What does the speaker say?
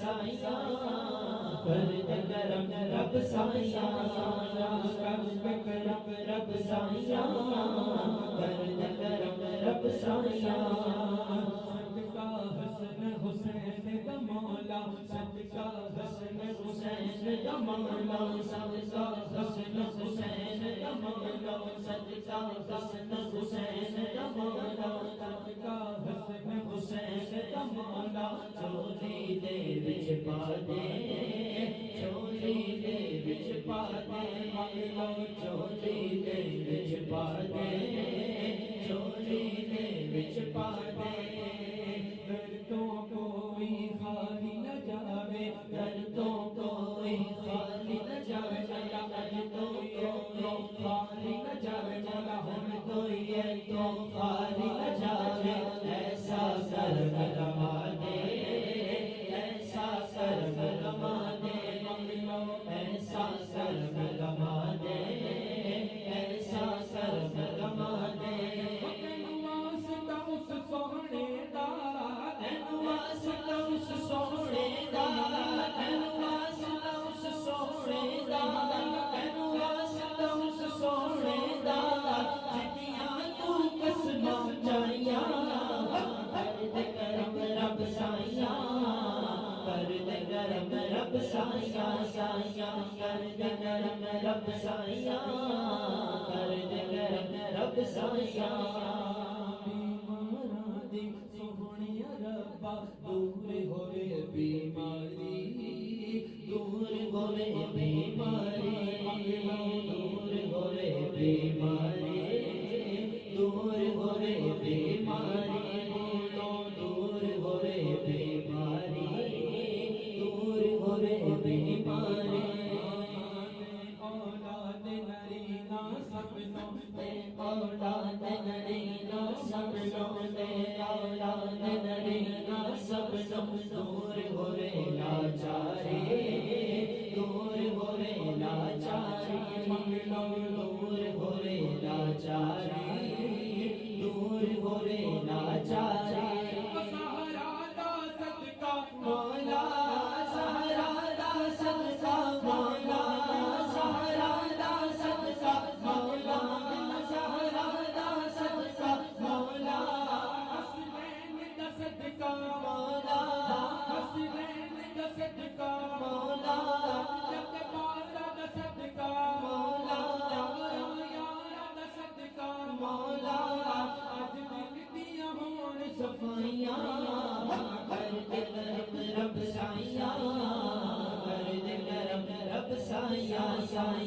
سائیاں کر دے کرم رب سائیاں کر دے کرم رب سائیاں کر دے کرم رب سائیاں صدقہ حسن حسین دا مولا صدقہ حسن حسین دا مولا صدقہ حسن حسین دا مولا صدقہ حسن حسین دا مولا صدقہ حسن حسین دا مولا چولی دے وچ پا دے چولی دے وچ پا دے مولا چولی دے وچ پا دے چولی دے وچ پا دے دردوں کوئی خالی نہ جاوے دردوں کوئی خالی نہ جاوے دردوں کوئی خالی نہ جاوے مولا ہم کوئی ہے تو خالی نہ جاوے ایسا کرم رما دے ایسا کرم رما دے مولا ایسا کرم رما دے ایسا کرم رما دے سونے دا تینوں واسطہ اس سونے دا تینوں واسطہ اس سونے دا تینوں واسطہ اس سونے دا جتیاں تو قسماں چاہیاں کر دے کرم رب سائیاں کر دے کرم رب سائیاں سائیاں کر دے کرم رب سائیاں کر دے کرم رب سائیاں سوہنیا ربا دور ہوئے بیماری دور ہوئے بیماری دور ہوئے بیماری دور ہوئے بیماری دور ہوئے بیماری دور ہوئے بیماری اولاد نرینا سبنوں دے اولاد نرینا سبنوں دے اولاد نرینا سبنوں دور ہوئے لاچاری دور ہوئے لاچاری دور ہوئے لاچاری دور ہوئے لاچاری سہارا دا صدقہ مولا سہارا دا صدقہ مولا سہارا دا صدقہ مولا سہارا دا صدقہ مولا حسنین دا صدقہ مولا حسنین دا صدقہ مولا جب بالا دا صدقہ مولا یارا دا صدقہ مولا اج دل دیاں ہون صفائیاں کر دے کرم رب سائیاں کر دے کرم رب سائیاں سائیاں